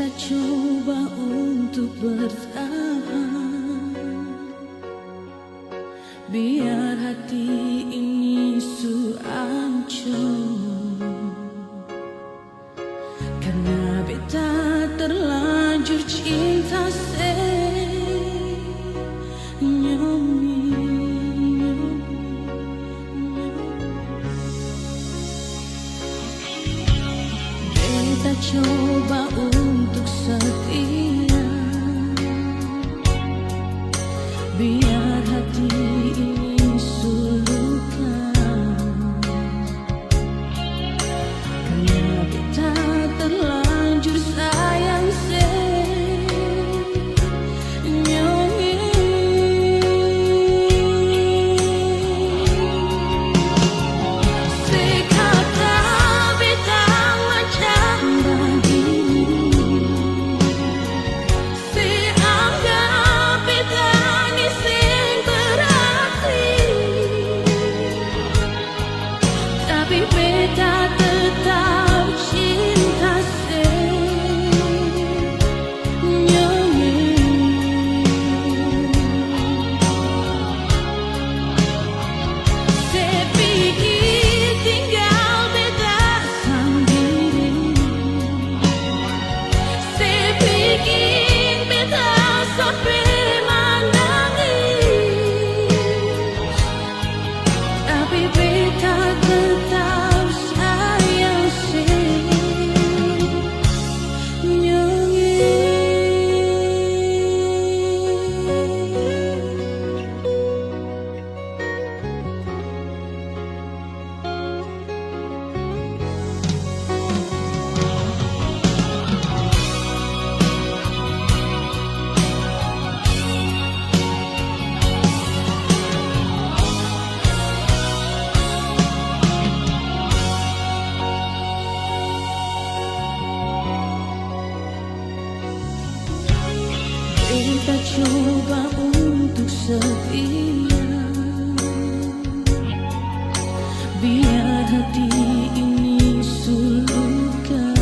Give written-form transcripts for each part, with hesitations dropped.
Beta coba untuk bertahan, biar hati ini hancur. Karena beta terlanjur cinta Beta coba untuk setia, biar hati ini sulukan. Karena beta terlanjur sayang Beta coba untuk setia, biar hati ini sulukan.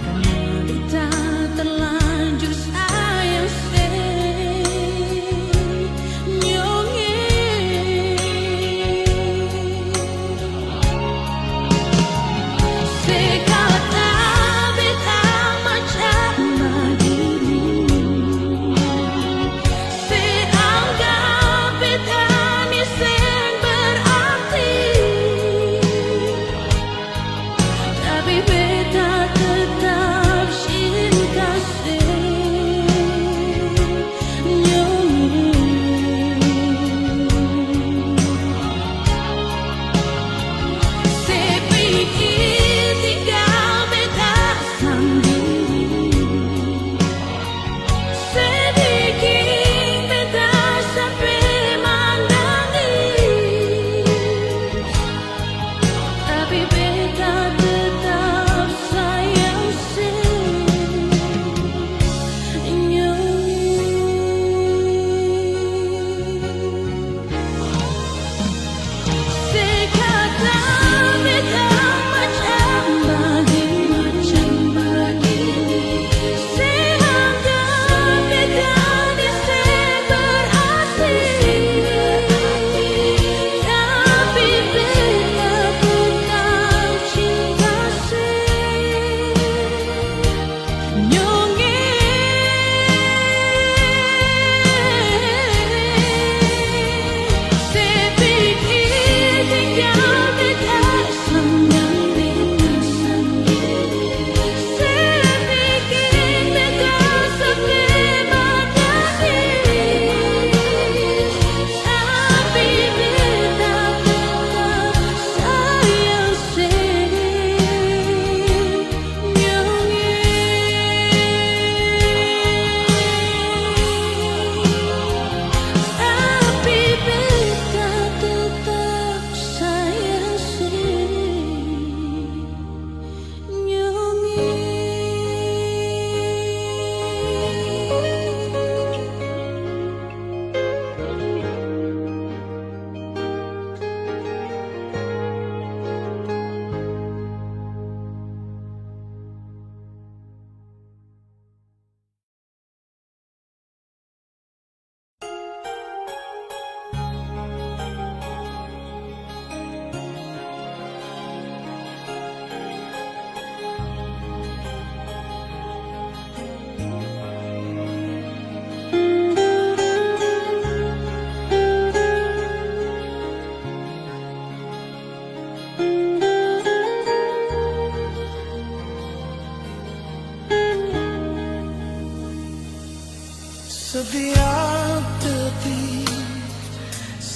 Karena beta terlanjur sayang say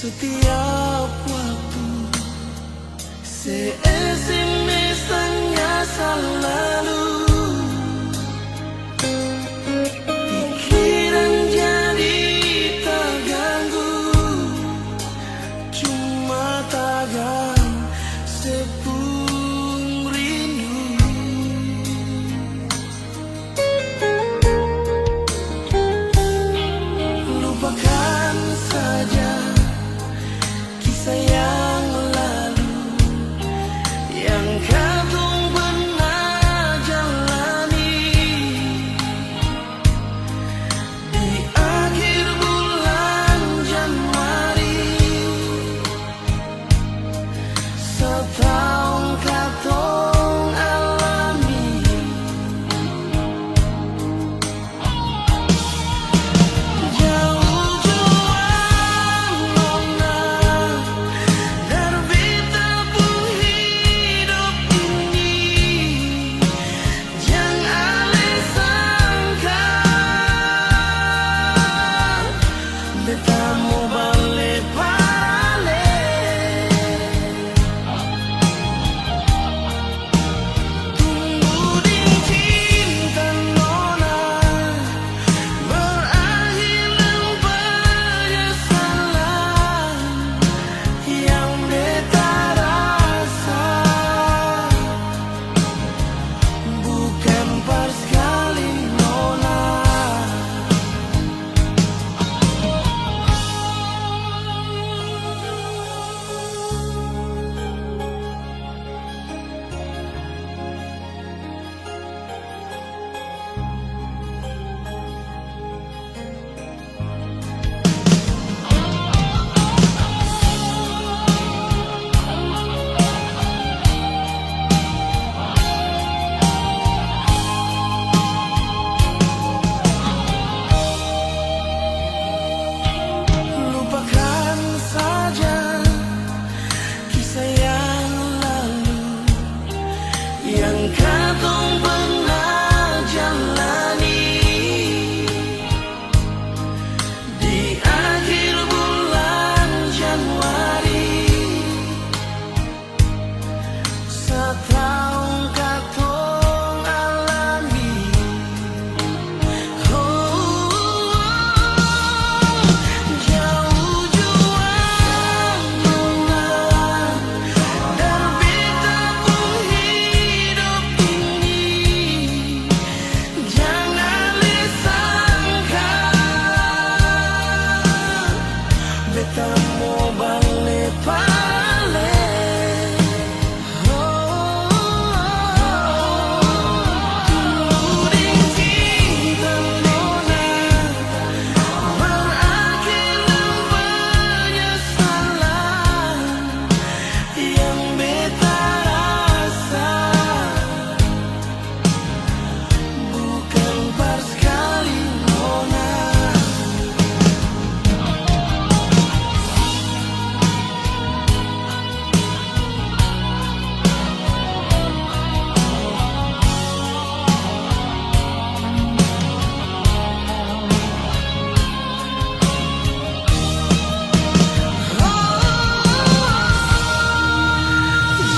setiap waktu. SMS hanya selalu pikiran jadi terganggu, cuma tagan sepung rindu. Lupakan saja kisah yang lalu yang kadung pernah jalani. Di akhir bulan Januari, setahun katong alami. Jauh juang nona terbita pun hidup ini. Jangan ale sangka beta mau balik parale. Tunggu di cinta nona berakhir dengan penyesalan yang beta rasa bukan pas kali nona. Lupakan saja kisah yang lalu yang katong pernah jalani. Di akhir bulan Januari, setahun katong alami. Jauh juang nona terbita pun hidup ini. Jangan ale sangka beta mau balik parale. Tunggu di cinta nona berakhir dengan penyesalan yang beta rasa bukan pas kali nona.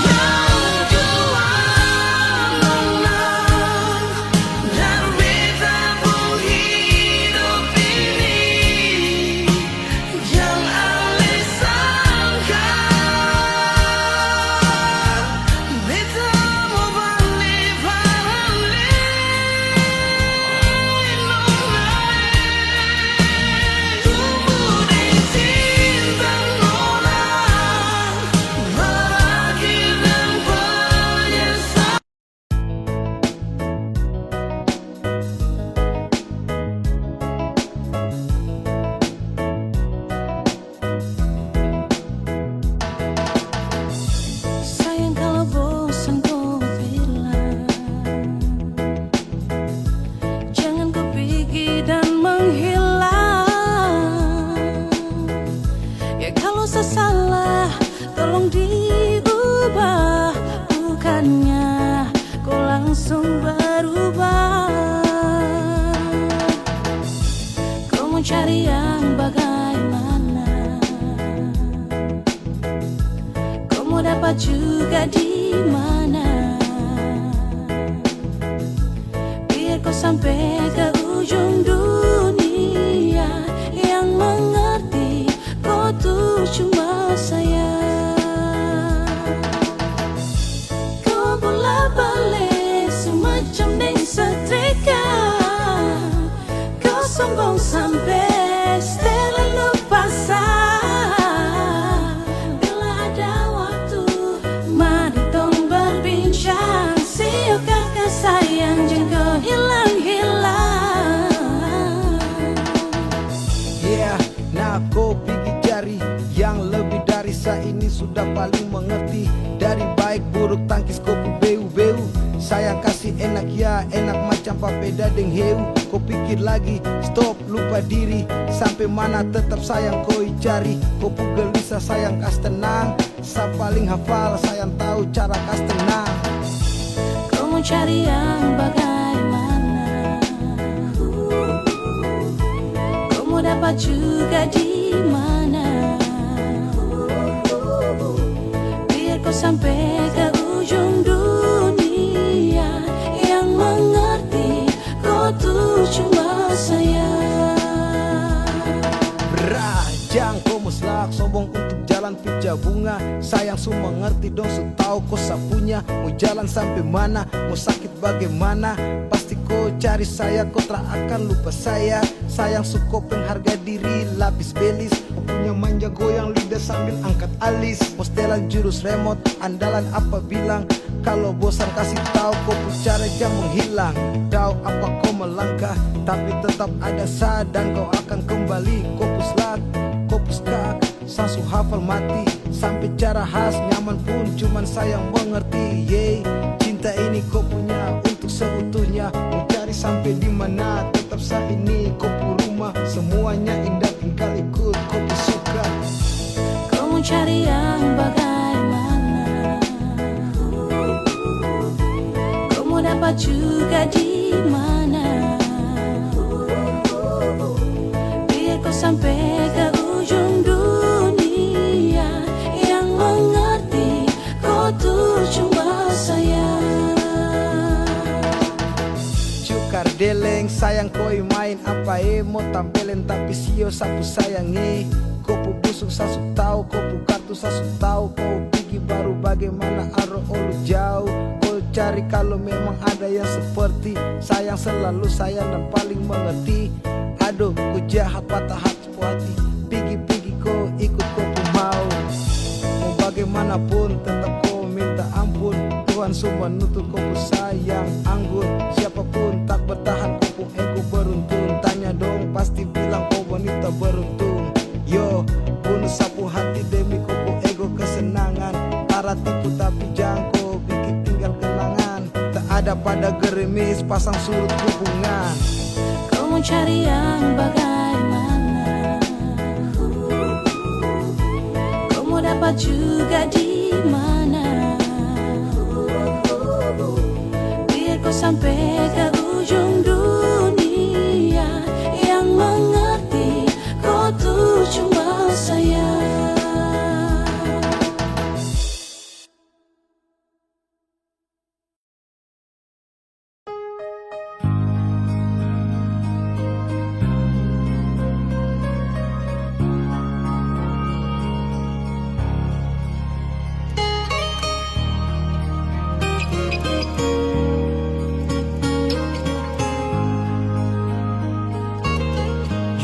Jauh juang nona terbita pun hidup ini. Jangan ale sangka beta mau balik parale nona. Tunggu di cinta nona berakhir dengan penyesalan. Sayang kalau bosan kau bilang, jangan kau pergi dan menghilang. Ya kalau saya salah, tolong diubah, bukannya kau langsung berubah. Kau mau cari yang bagaimana? dapat juga di mana. Biar kau sampai ke ujung dunia, yang mengerti kau tuh cuma saya. Kau bola balik semacam deng setrika, kau sombong sampai setelah lupa sah. Bila ada waktu, mari tong berbincang. Siok kakak sayang, jangan kau hilang-hilang. Yeah, nah kau pergi cari yang lebih dari saya ini sudah paling mengerti. Dari baik buruk tangkis kau beu-beu, sayang kasih enak ya enak macam papeda deng heu. Kau pikir lagi, stop lupa diri, sampai mana tetap sayang kau cari. Kau gelisah sayang kas tenang, saya paling hafal sayang tahu cara kas tenang. Kau mau cari yang bagaimana? Kau mau dapat juga di mana? Biar kau sampai ke ujung dunia, yang mengerti kau tuh cuma saya. Berajang kau muslak sombong untuk jalan pija bunga. Sayang su mengerti dong su tahu kau sapunya. Mau jalan sampai mana, mau sakit bagaimana, pasti kau cari saya, kau tak akan lupa saya. Sayang su kau pengharga diri lapis belis, kau punya manja goyang lidah sambil angkat alis. Mau setelan jurus remote andalan apa bilang, kalau bosan kasih tahu kau cara jam menghilang. Tahu apa kau melangkah, tapi tetap ada saya dan kau akan kembali. Kau puslak, kau puskak, sasu hafal mati, sampai cara khas nyaman pun cuman sayang mengerti. Yeay, cinta ini kau punya untuk seutuhnya. Mau cari sampai di mana, tetap saya ini kau pu rumah. Semuanya indah tinggal ikut kau pu suka. Kau mau cari yang bagaimana? Kau mau dapat juga di mana? Biar kau sampai ke ujung dunia, yang mengerti kau tuh cuma saya. Cukar deleng sayang koi main apa mau tampilin tapi sio sapu sayangi. Kau pu busuk sasu tahu, kau pu kartu sasu tahu. Kau pergi baru bagaimana aro olu jauh. Kau cari kalau memang ada yang seperti sayang, selalu sayang dan paling mengerti. Aduh ku jahat patah hati hati, pergi-pergi kau ikut kau pu mau. Mau bagaimanapun tetap kau minta ampun. Tuhan semua nutup kau pu sayang anggun. Siapapun tak bertahan kau pu ego beruntung. Tanya dong pasti bilang kau wanita beruntung. Yo, bunuh sapu hati demi kau pu ego kesenangan. Para tipu tapi jangkau bikin tinggal kenangan. Tak ada pada gerimis pasang surut hubungan. Kau mau cari yang bagaimana? Kau mau dapat juga di mana? Biar kau sampai ke ujung dunia, yang mengerti kau tuh cuma saya.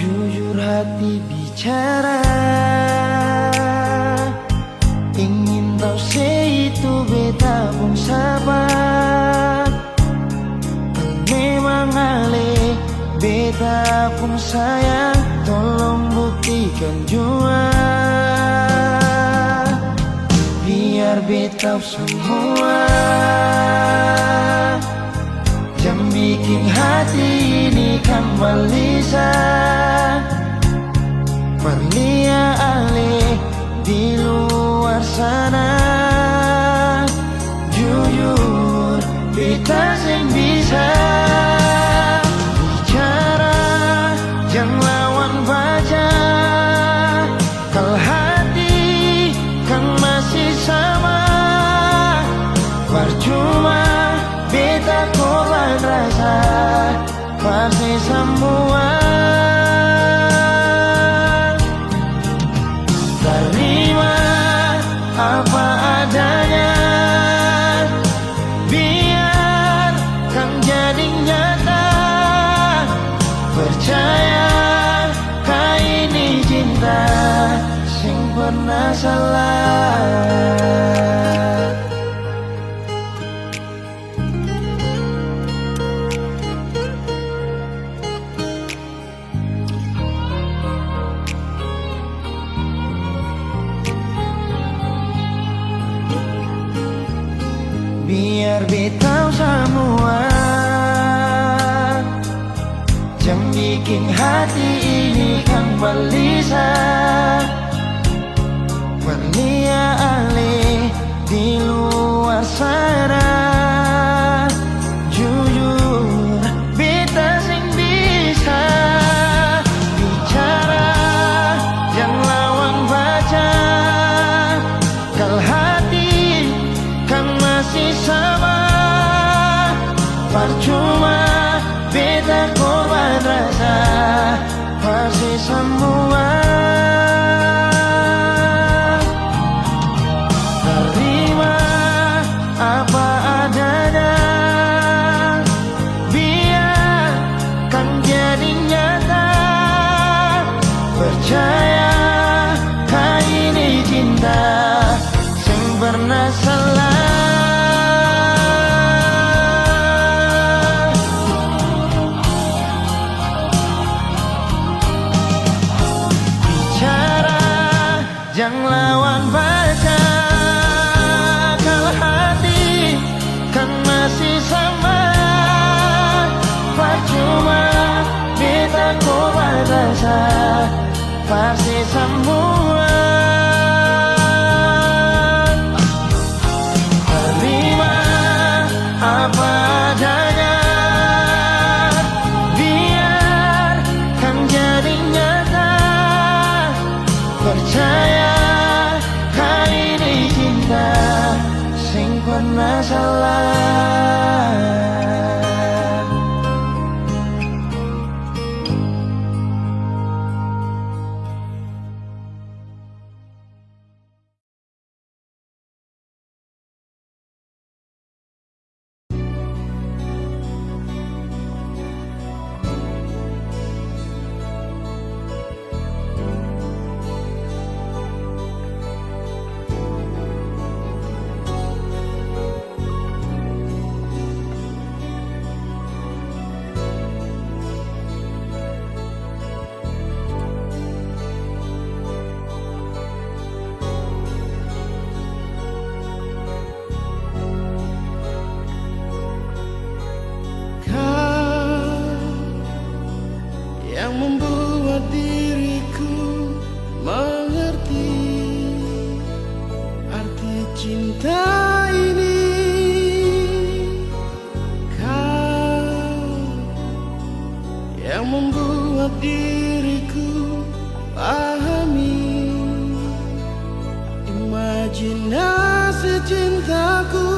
Jujur hati bicara, ingin tahu itu beta pun sabar. Memang ale beta pun sayang, tolong buktikan jua. Biar beta semua yang bikin hati ini kembali Perlia ale di luar sana. Jujur beta sing bisa bicara, yang lawan baca. Kalau hati kan masih sama, pernah salah. Biar betau semua yang bikin hati ini kan gelisah, berlian di luar sana. Jujur beta sing bisa bicara yang lawan baca, kal hati kan masih sama. Percuma beta korban rasa pasti semua. Terima apa adanya, biarkan jadi nyata. Percaya kau ini cinta sing pernah salah. Yang lawan baca, kalau hati kan masih sama. Percuma beta korban rasa pasti semua. Terima apa adanya, biarkan jadi nyata. Percaya sing pernah salah. Yang membuat diriku mengerti arti cinta ini. Kau yang membuat diriku pahami imajinasi cintaku.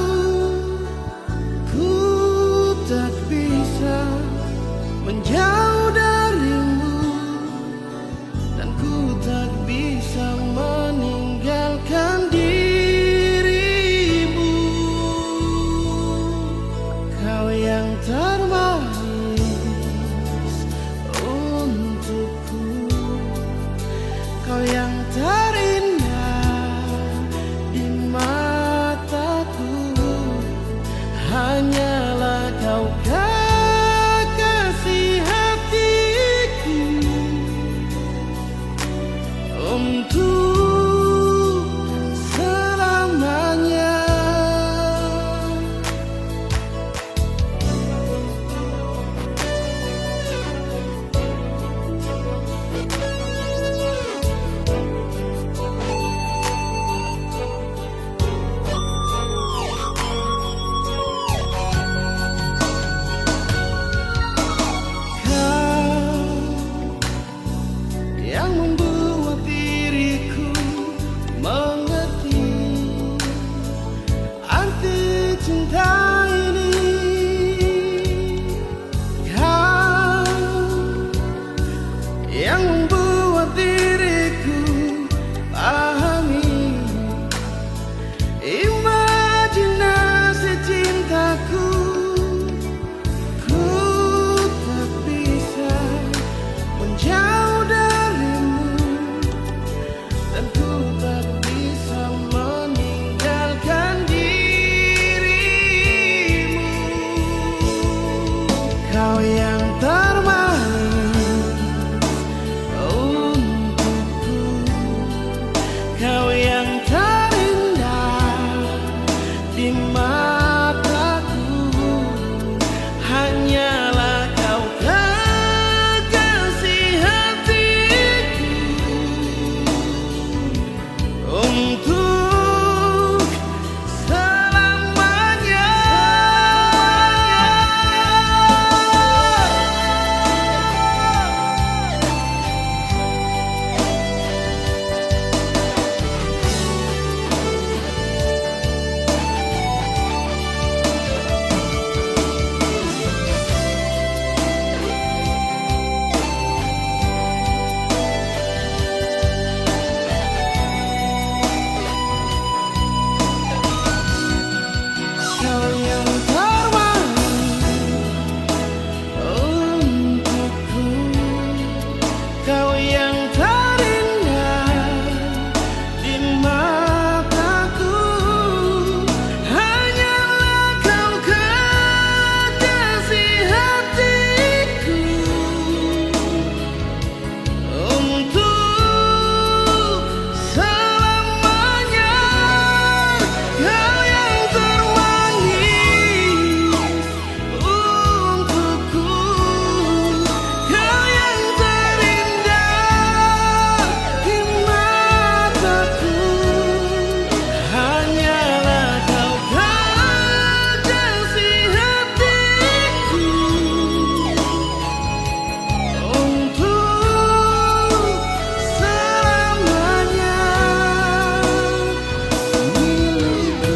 Ku tak bisa menjauh darimu, dan ku tak bisa meninggalkan dirimu. Kau yang termanis untukku, kau yang terindah di mataku. dan ku tak bisa meninggalkan dirimu. Kau yang termanis untukku, kau yang terindah di mataku, hanyalah kau kekasih hatiku. Untuk selamanya. Kau yang termanis untukku, kau yang terindah di mataku, hanyalah kau kekasih hatiku. Untuk selamanya. Kau yang termanis untukku, kau yang terindah di mataku, hanyalah kau kekasih hatiku. Untuk selamanya milikku.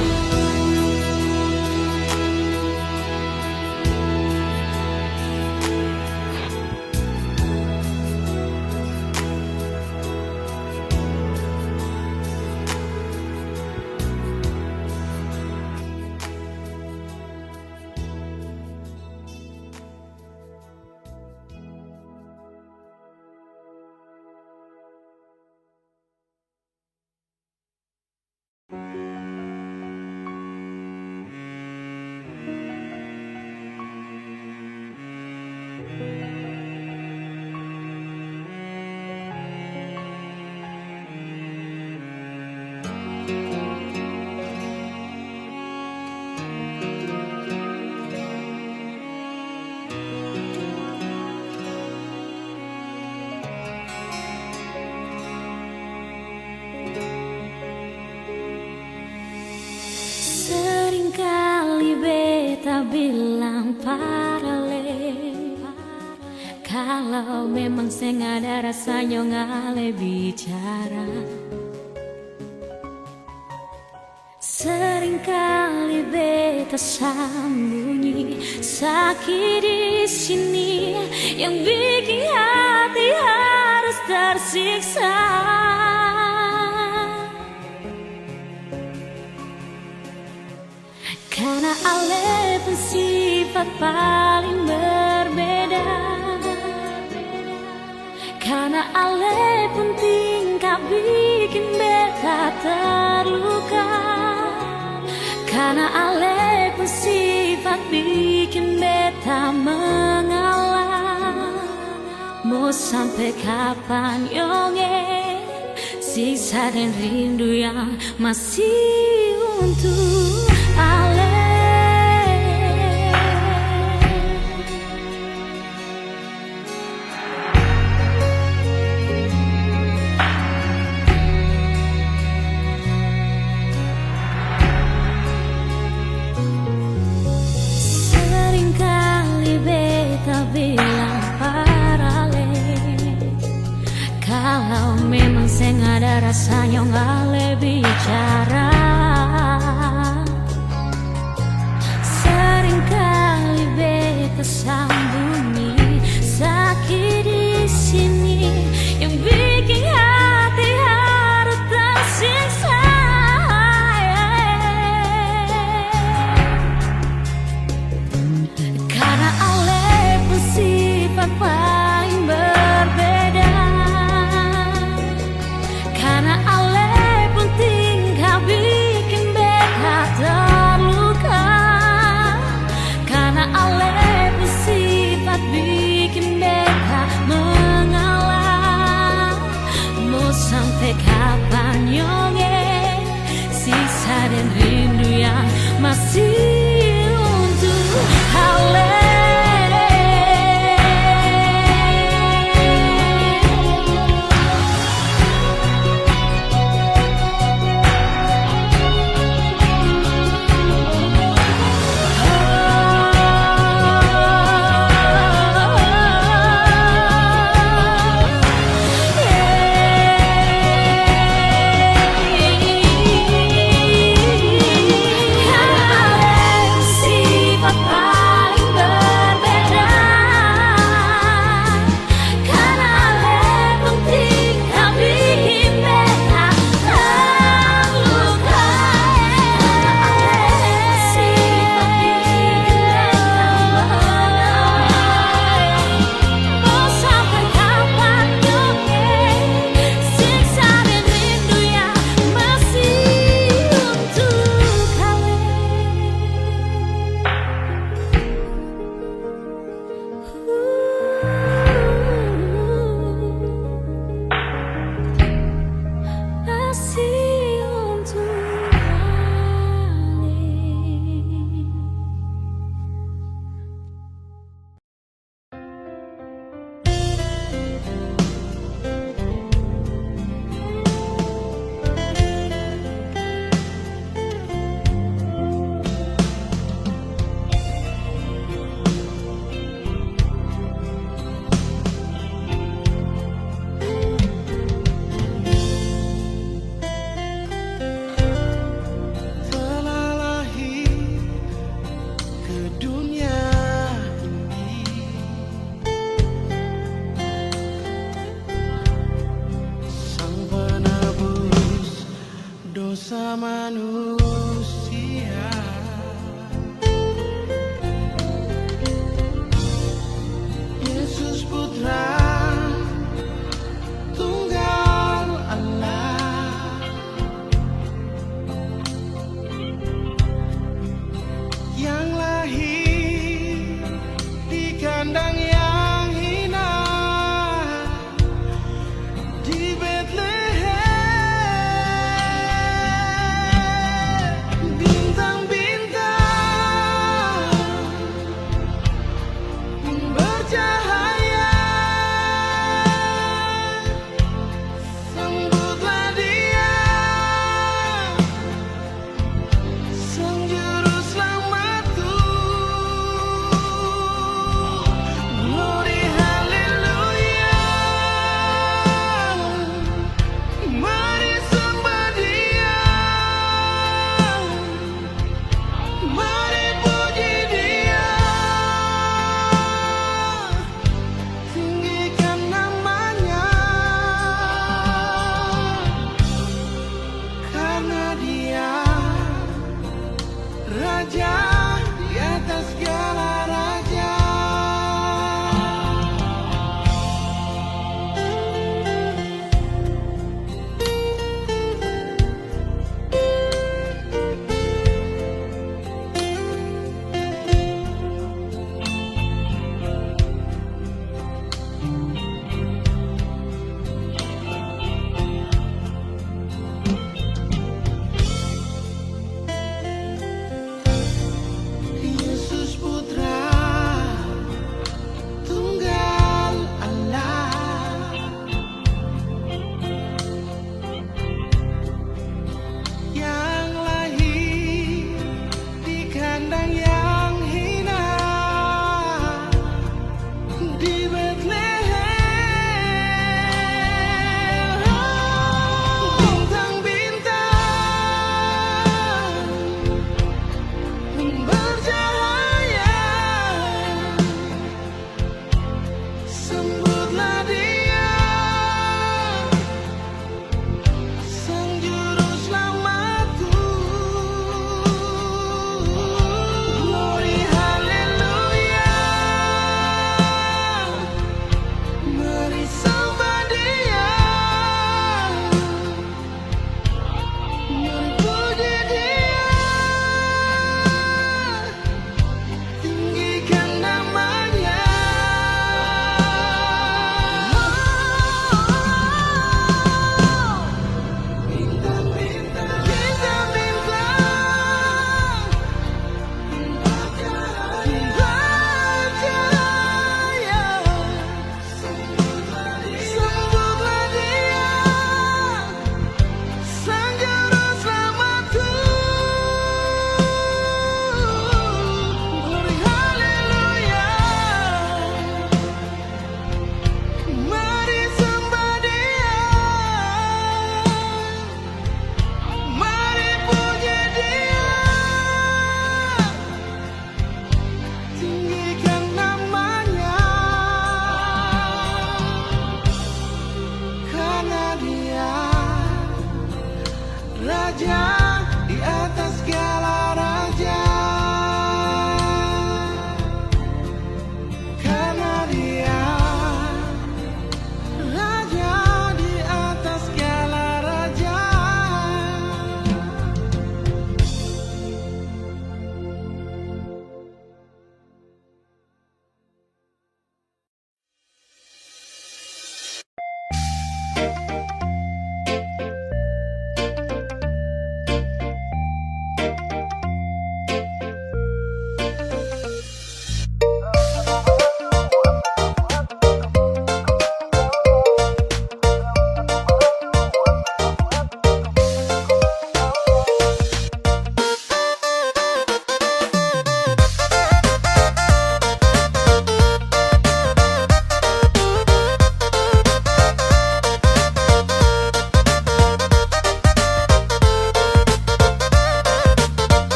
Seringkali beta bilang paralel, kalau memang seng ada rasanya ngale bicara. Seringkali beta sembunyi sakit di sini yang bikin hati harus tersiksa. Karena ale pun sifat paling berbeda, karena ale pun tingkah bikin beta terluka, karena ale pun sifat bikin beta mengalah. Mau sampai kapan yonge siksa dan rindu yang masih untuk ale. Seringkali beta bilang paralel, kalau memang seng ada rasanya ngale bicara. Seringkali beta sembunyi sakit di sini yang bikin hati harus tersiksa. Karena ale pun sifat paling berbeda, karena ale masih untuk Halleluya. Manusia, Yesus Putra Tunggal Allah, yang lahir di kandang yang hina di Bethlehem. raja di atas segala raja. Karena dia raja di atas segala raja.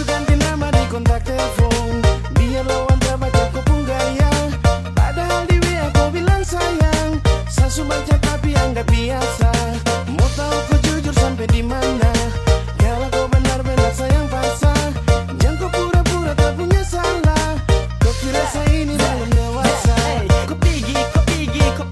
Ku ganti nama di kontak telepon, biar lawan terbaca kau pun gaya. Padahal di WA kau bilang sayang, sasu baca tapi anggap biasa. Mau tahu kau jujur sampai di mana? Kalau kau benar-benar sayang paksa, jangan kau pura-pura tak punya salah. Kau kira saya ini belum dewasa. Kau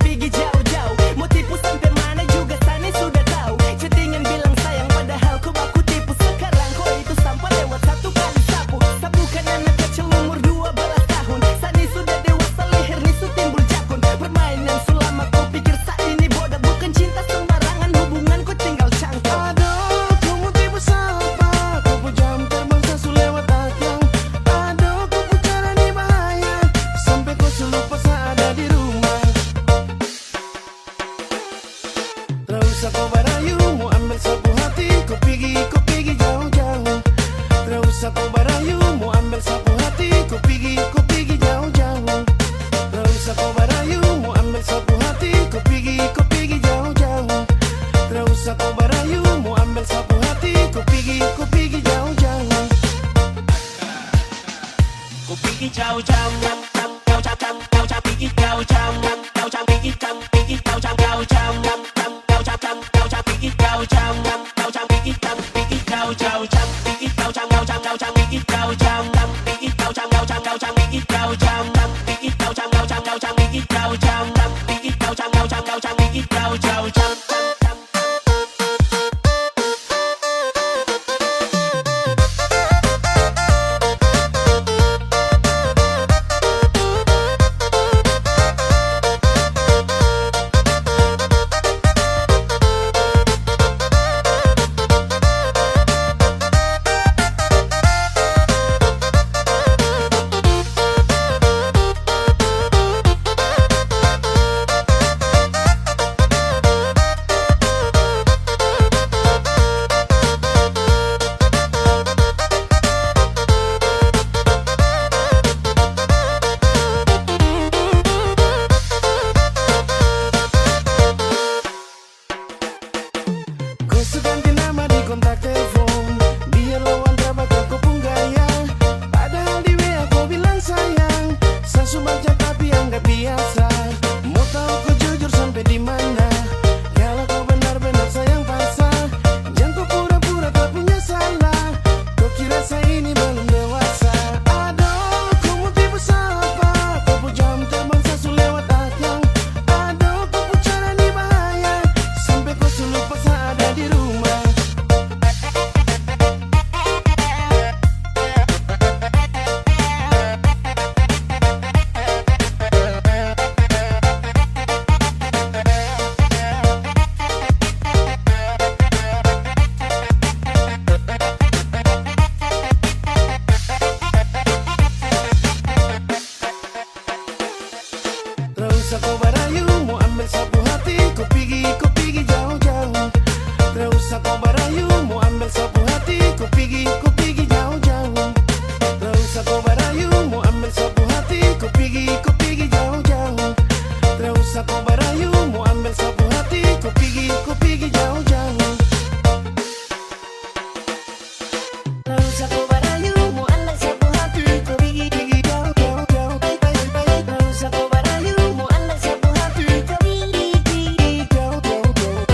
pergi jauh-jauh. Mau tipu sampai mana juga sana sudah tahu. Chattingan bilang sayang padahal kau baku tipu. Sekarang kau itu sampah lewat satu kali sapu. Bukan anak kecil umur 12 tahun. Sani sudah dewasa leher nih timbul jakun. Permainan selama kau pikir saat ini bodoh. Bukan cinta sembarangan, hubungan kau tinggal cangkok. Aduh, kau mau tipu siapa? Kau pun jam terbang sasu lewat takang. Aduh, kau pun cara ini bahaya, sampai kau lupa saat ada di rumah. Tak usah kau berayu, mau ambil sapu hati. Kau pergi jauh-jauh. Tak usah kau berayu, mau ambil sapu hati. Kau pergi jauh-jauh. Tak usah kau berayu, mau ambil sapu hati. Kau pergi jauh-jauh. Tak usah kau berayu, mau ambil sapu hati. Kau pergi jauh-jauh. Kau pergi jauh-jauh, jauh-jauh, pergi jauh-jauh, jauh-jauh, pergi jauh-jauh, pergi jauh-jauh, jauh-jauh, jauh-jauh, pergi jauh-jauh, jauh-jauh, pergi jauh-jauh, pergi jauh-jauh, pergi jauh-jauh, jauh-jauh, pergi jauh-jauh, pergi jauh-jauh, jauh-jauh, pergi jauh-jauh, pergi jauh-jauh, jauh-jauh, pergi jauh-jauh, pergi jauh-jauh, jauh-jauh, pergi jauh-jauh. Tak usah kau barayu, mau anak sapu hati kau gigi jauh jauh jauh. Tak usah kau barayu, mau anak sapu hati kau gigi jauh jauh jauh.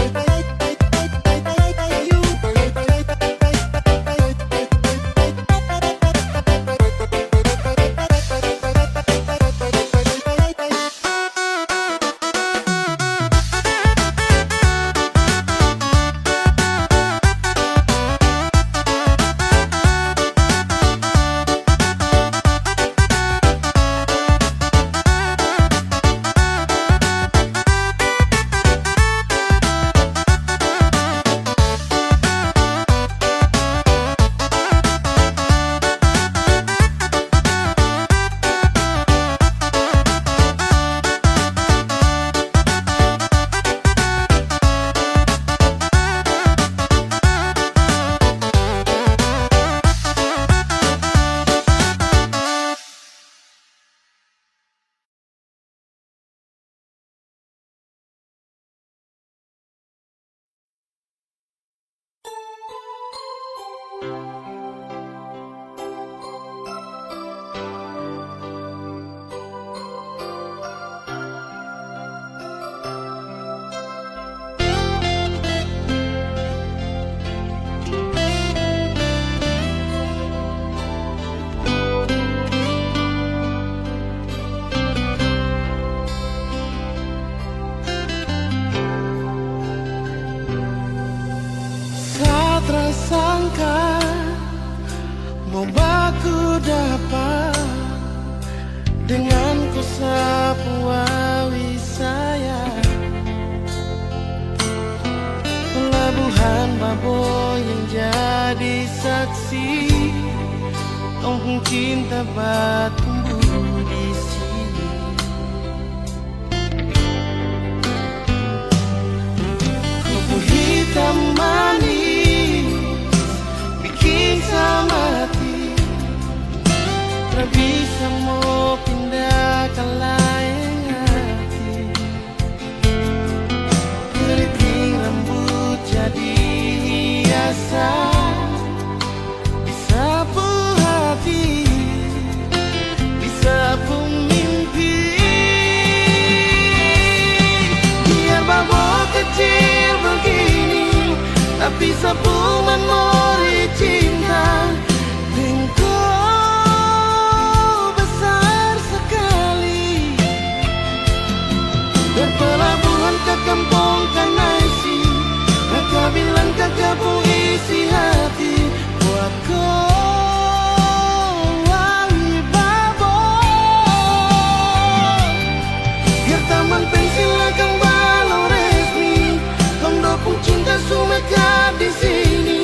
Sangka mau baku dapat dengan ku sapu awi saya pelabuhan Baboy yang jadi saksi tong cinta tumbuh di sini. Kupu hitam manis sama hati, tak bisa mau pindah ke lain hati. Keriting rambut jadi hiasan, disapu hati, disapu mimpi. Biar bawa kecil begini, tapi sapu memori cinta. Engkau besar sekali, berpelabuhan ke kampung Kanaisi. Kakak bilang kakak isi hati buat kau wangi Baboy. Biar taman pensil akan balau resmi, kau dopung cinta sumeka di sini.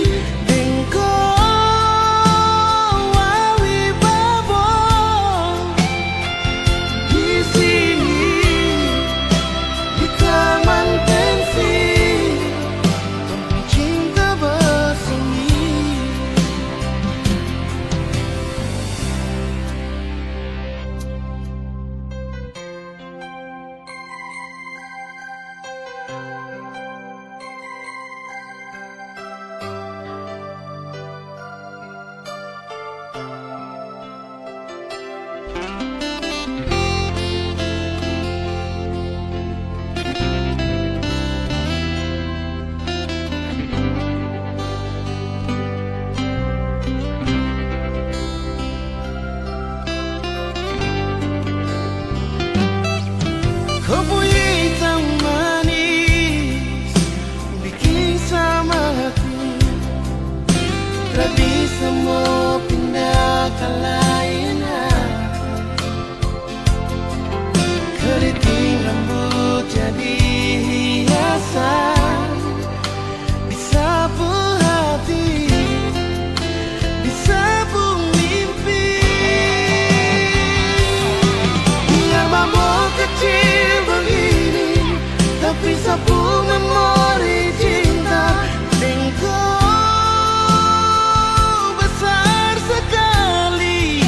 Besar sekali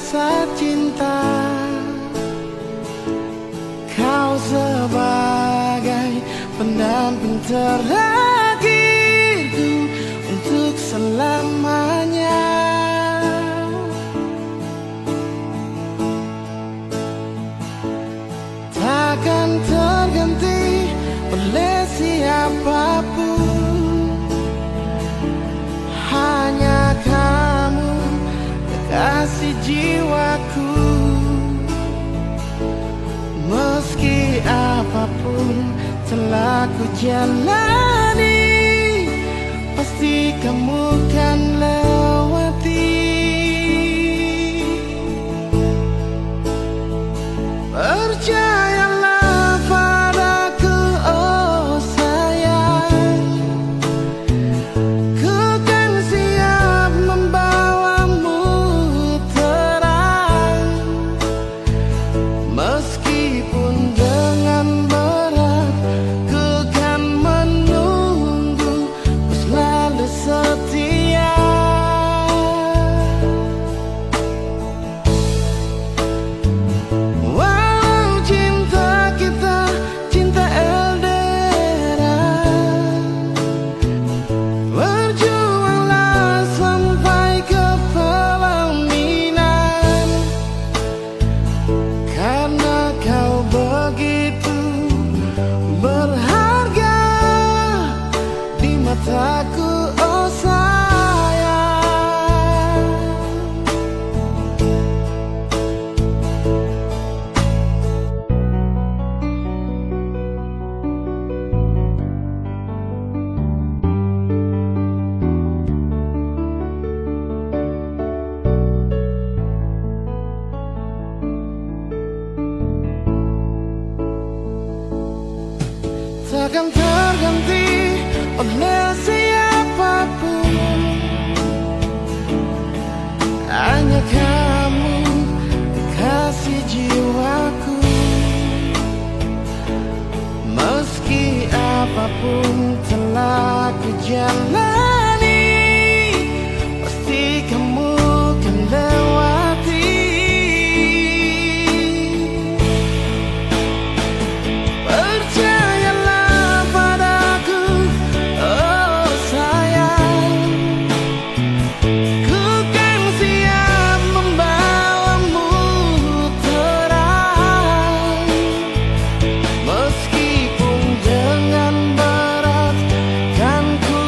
rasa cinta. Kau sebagai pendamping terakhirku untuk selamanya. Takkan terganti oleh siapapun, hanya kamu kekasih jiwaku. Meski apapun telah ku jalani, pasti kamu kan lewati. Percayalah padaku, oh sayang, ku kan siap membawamu terang. Meskipun dengan berat, ku kan menunggu, ku selalu setia. Walau cinta kita cinta LDR, berjuanglah sampai ke pelaminan. Karena kau begitu berharga di mataku, oh sayang. Takkan terganti oleh siapapun, hanya kamu kekasih jiwaku. Meski apapun telah ku jalani, pasti kamu kan lewati. Percayalah padaku, oh sayang, ku kan siap membawamu terang. Meskipun dengan berat, kan ku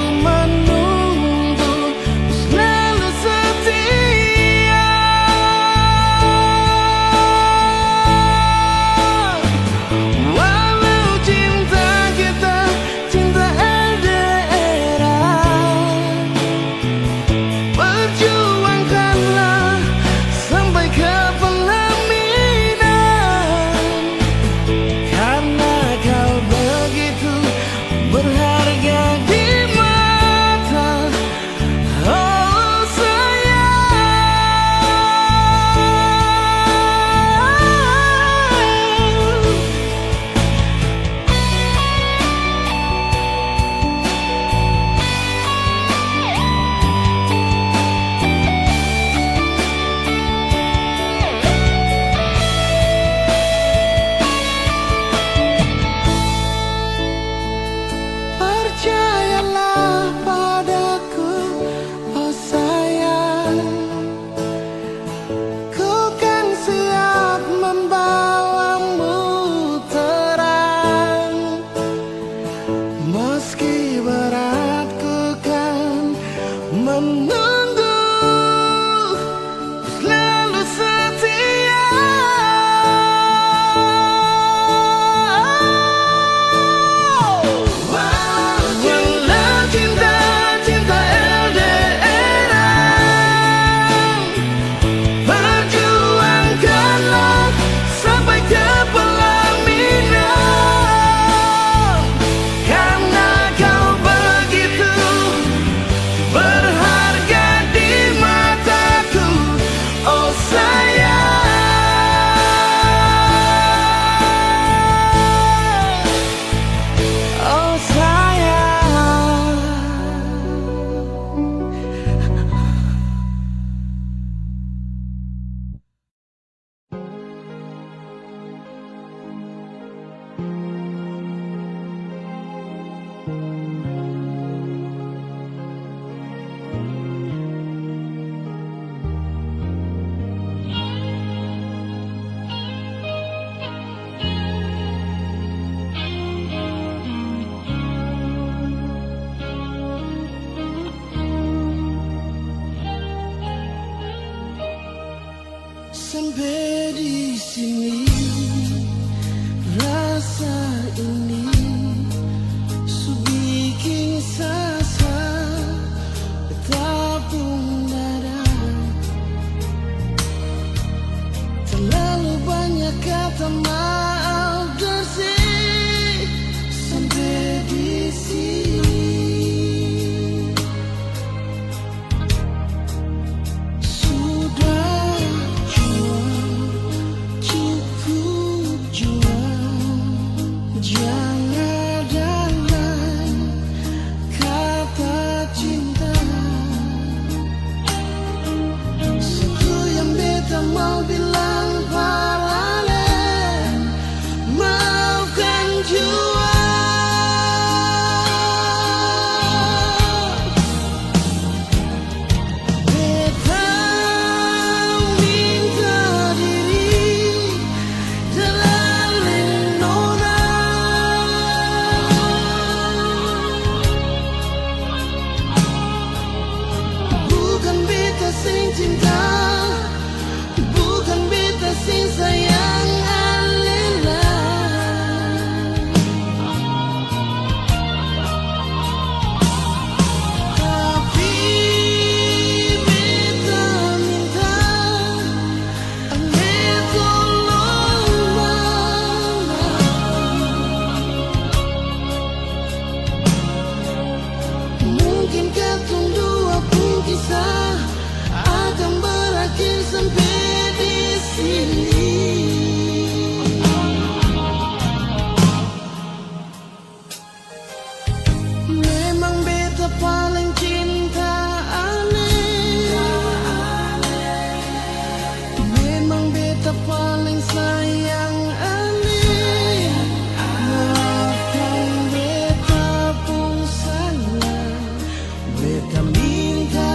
sampai di sini, rasa ini su bikin sasa bertabung dada. Terlalu banyak kata maaf bersih sampai di sini. Sudah jual, cukup jual, jangan ada lain kata cinta. Satu yang beta mau bilang paralel, maafkan jua. Beta minta diri dalam lindungan. Bukan beta sing cinta, bukan beta sing sayang alila. Tapi beta minta ale tolong mana. Mungkin katong dua pun kisah akan berakhir sampai di sini. Memang beta paling cinta ale, memang beta paling sayang ale. Maafkan beta pun salah, beta minta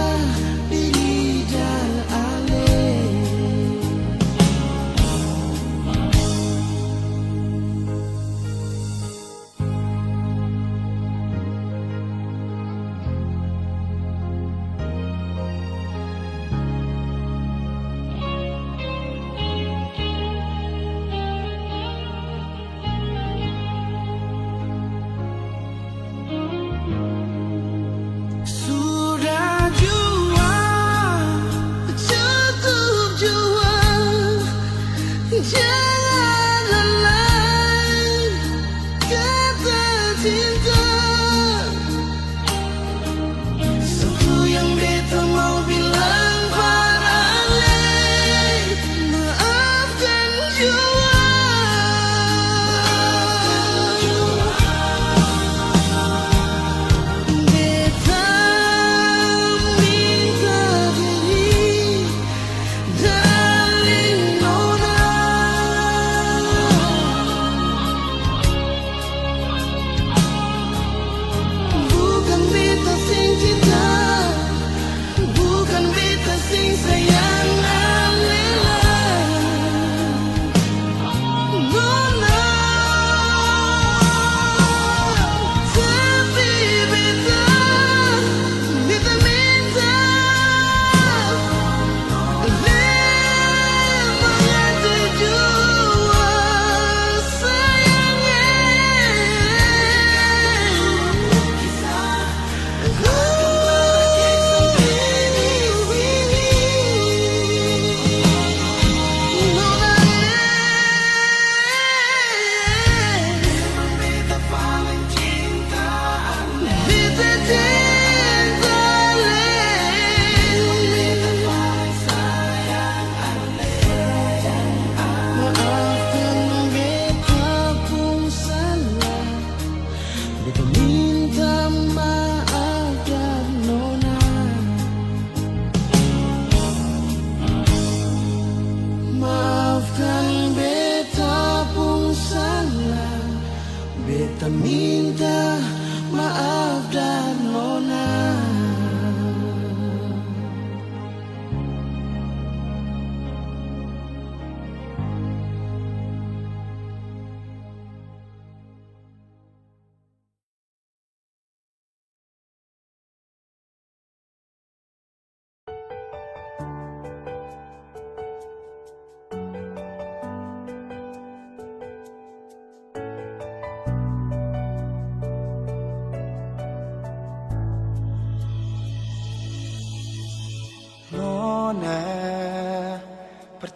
diri dan ale. Sudah jual, cukup jual, jangan ada lain kata cinta. Satu yang beta mau bilang paralel, maafkan jua. Beta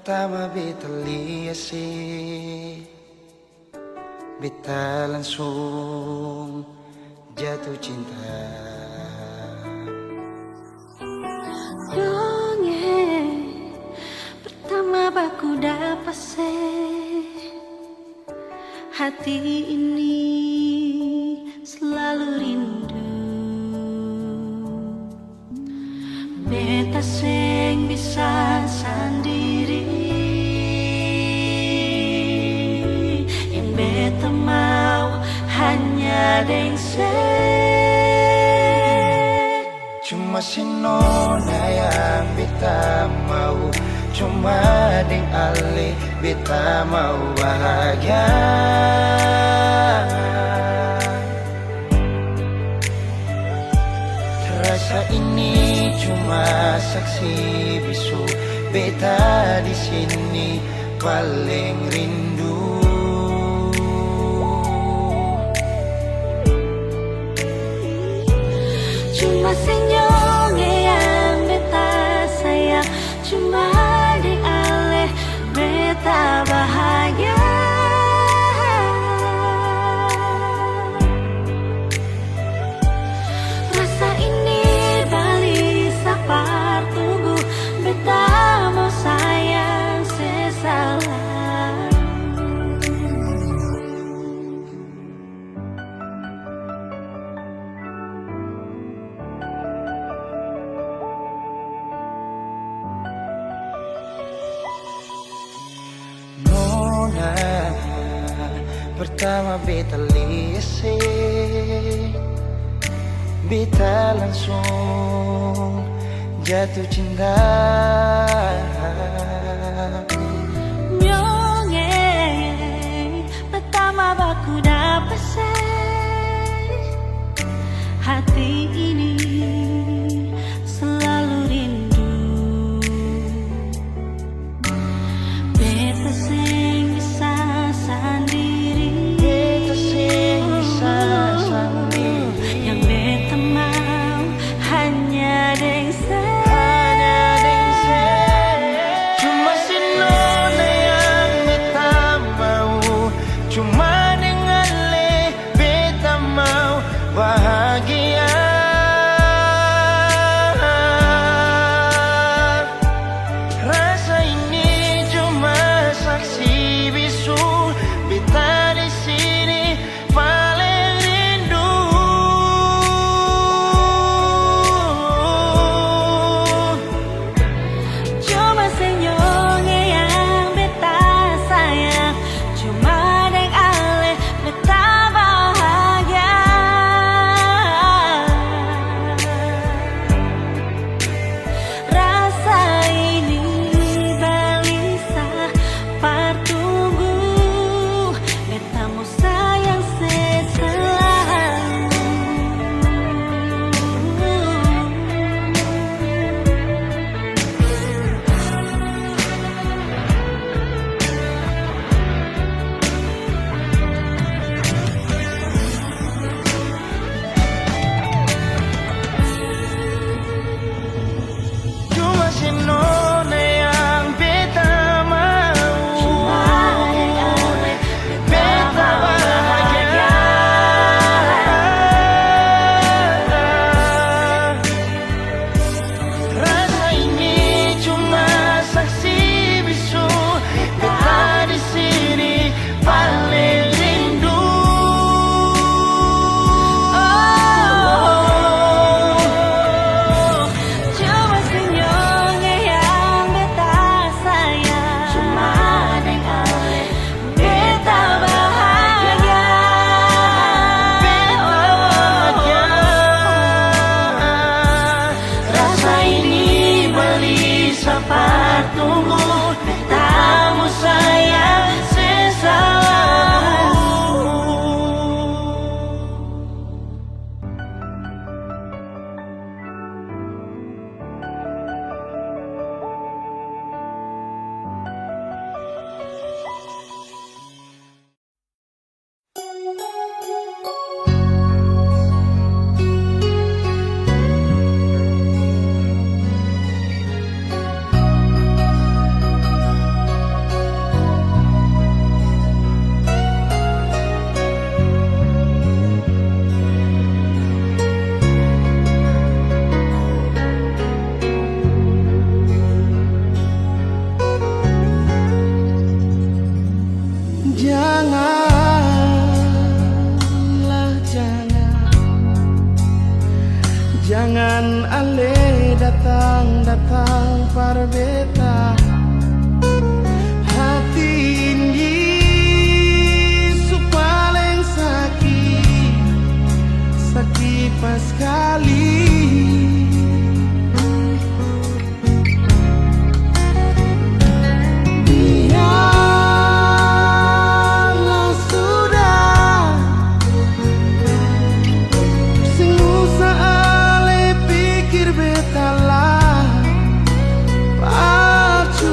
Pertama beta lihat beta langsung jatuh cinta. Dongeng pertama baku dapat hati ini selalu rindu. Beta sing bisa sendiri, yang beta mau hanya dengse. Cuma si nona yang beta mau, cuma deng ale beta mau bahagia. Rasa ini cuma saksi bisu, beta di sini paling rindu. Cuma senyum yang beta sayang, cuma di aleh beta bahagia. Rasa ini balik sapar tunggu, beta mau sayang sesalah. Nona pertama beta lihat beta langsung jatuh cinta. Nyongeng pertama baku dapat hati ini selalu rindu. Beta sing bisa sendiri, Beta sing bisa sendiri, yang beta mau hanya dengse. cuma si nona yang beta mau, cuma dengan le beta mau bahagia. Jangan ale datang para beta. Hati ini paling sakit pas kali. Biarlah sudah, sing usah ale pikir beta lah. Pacu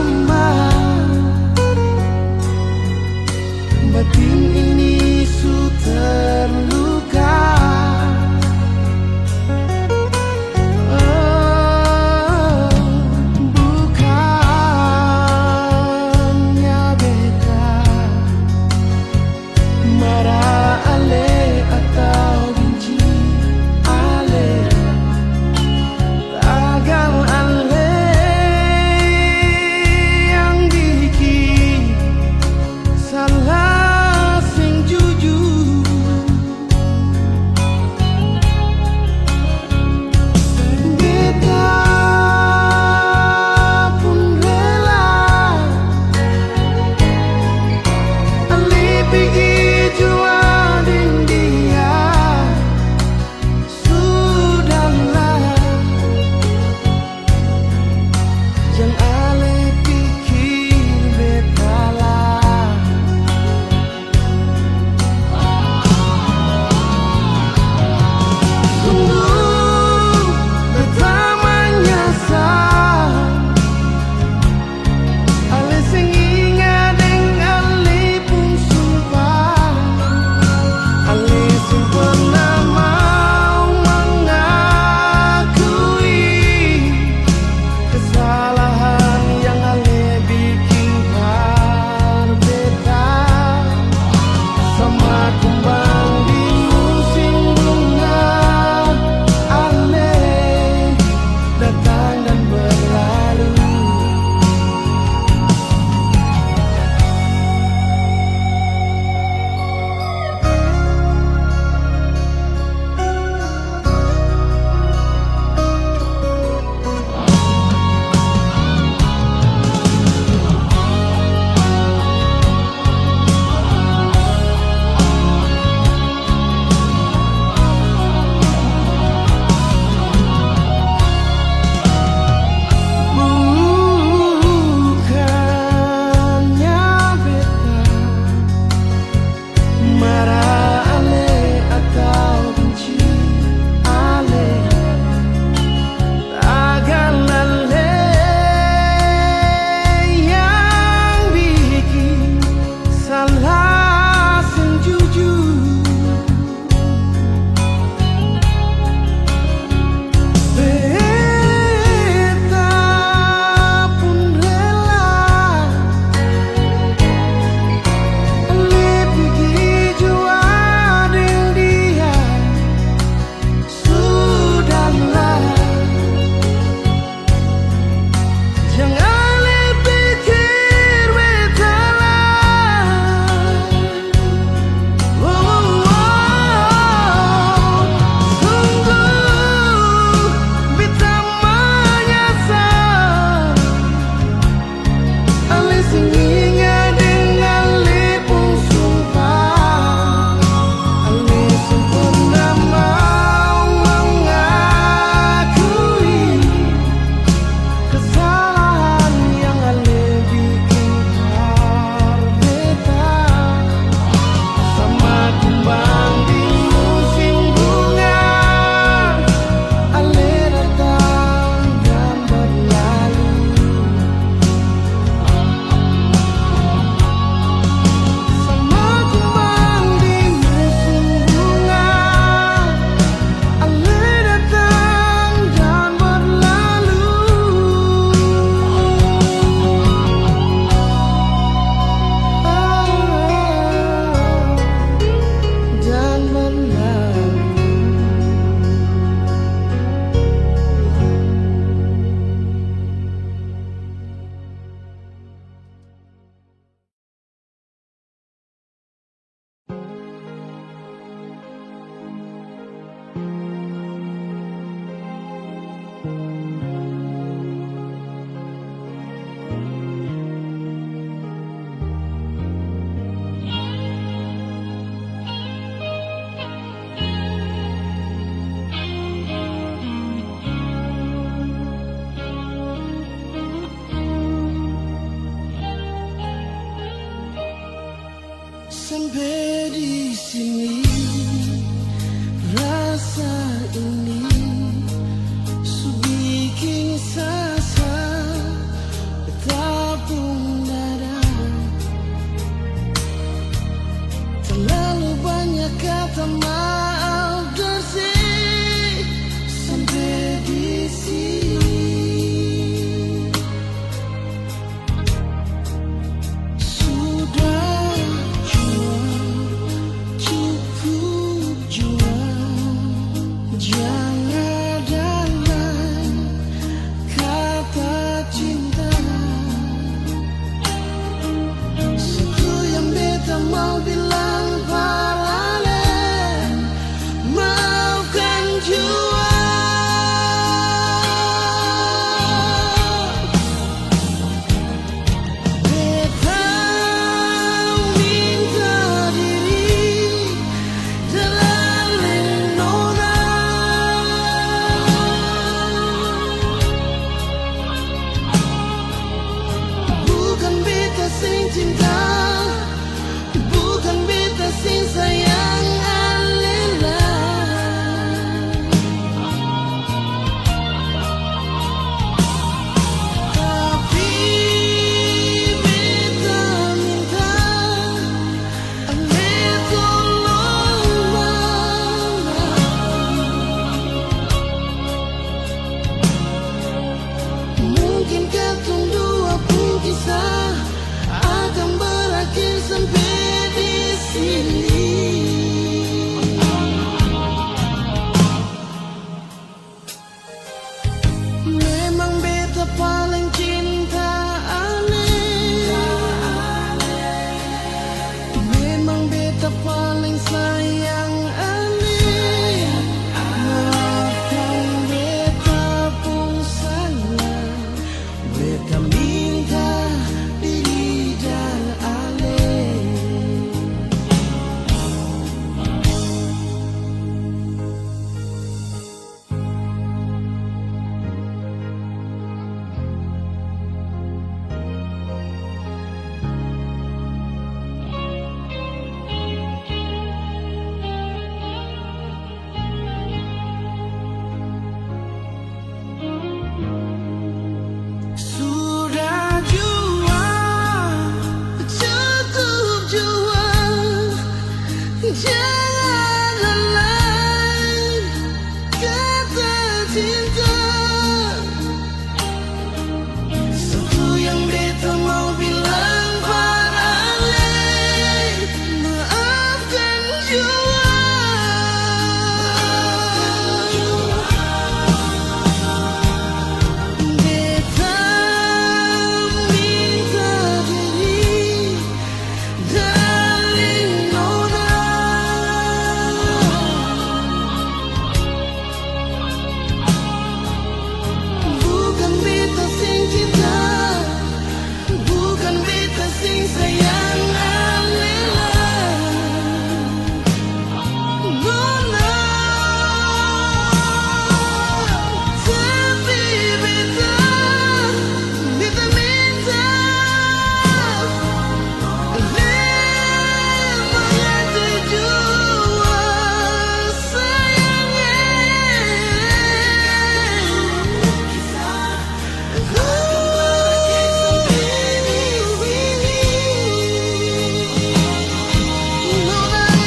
sampai di sini, rasa ini bikin sasa bertabung dada. Terlalu banyak kata maaf bersih sampai di sini. Sudah jual, cukup jual, jangan ada lain kata cinta. Satu yang beta mau bilang paralel, maafkan jua. Beta minta diri dalam nona. Bukan beta sing cinta, bukan beta sing sayang alela. Tapi beta minta ale tolong mama. Mungkin katong dua pun kisah akan berakhir sampai di sini. Memang beta paling cinta ale, memang beta paling sayang ale. Maafkan beta pun salah, beta minta diri dan ale. Sudah jual, cukup jual, jangan ada lain kata cinta. Satu yang beta mau bilang paralel, maafkan jua. Beta minta diri dalam nona. Bukan beta sing cinta, bukan beta sing sayang alela. Nona, tapi beta minta banyak jua sayangnya. Maafkan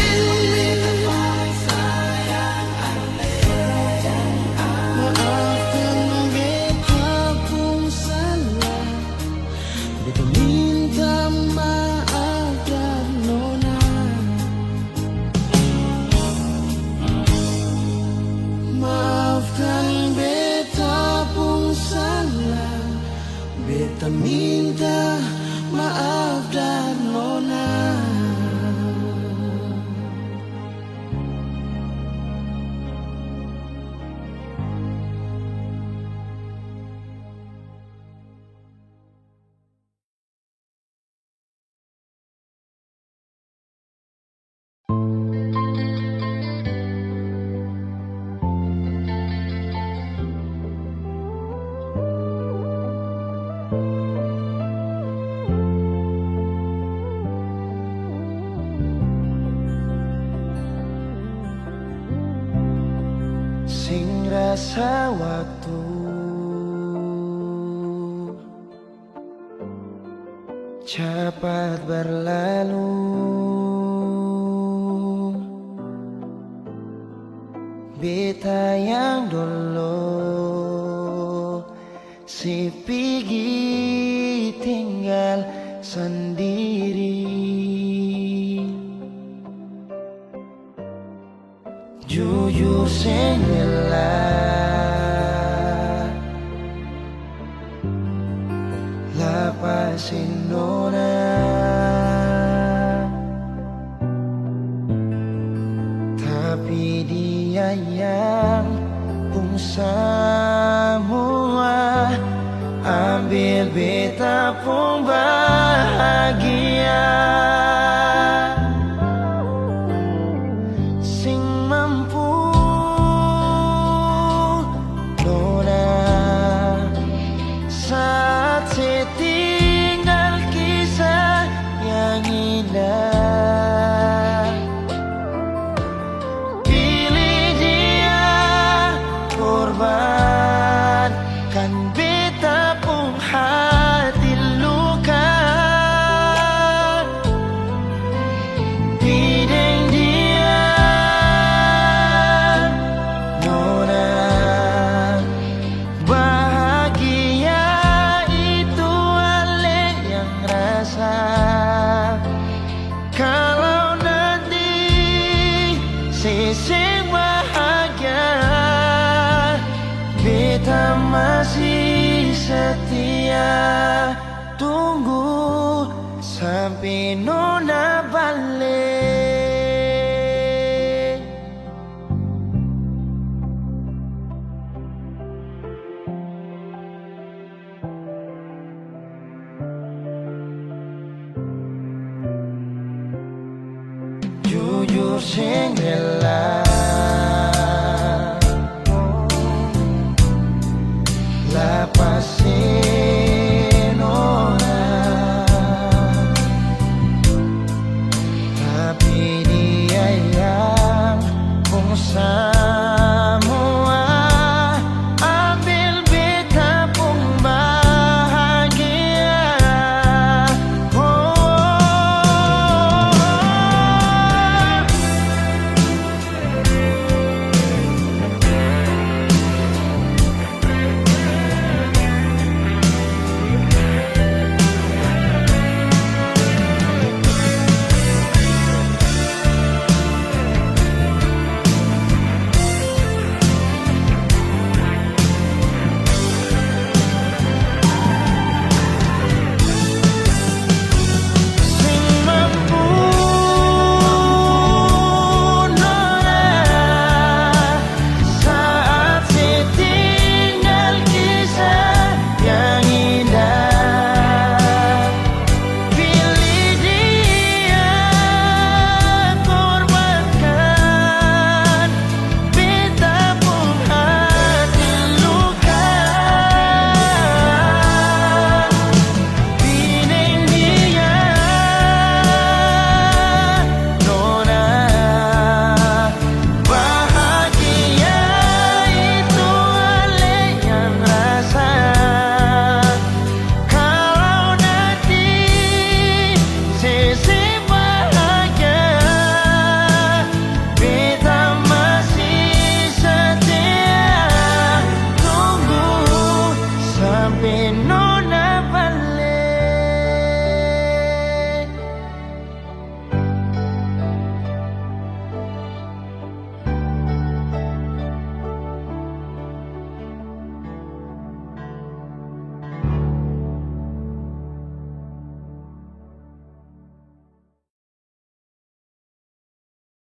beta pun salah, beta minta maaf dan nona. Maafkan beta pun salah, beta minta maaf dan nona. Masa waktu cepat berlalu, beta yang dulu si pergi tinggal sendiri. Jujur senggelah lapasin nona, tapi dia yang pun semua ambil beta pun bahagia. Sing mampu nona saat setinggal kisah yang indah. Pilih dia korban kan beta pun hati luka. Bideng dia nona bahagia itu ale yang rasa. Kalau nanti seseng bahagia, beta masih setia tunggu sampai nona balik. Jujur senggelah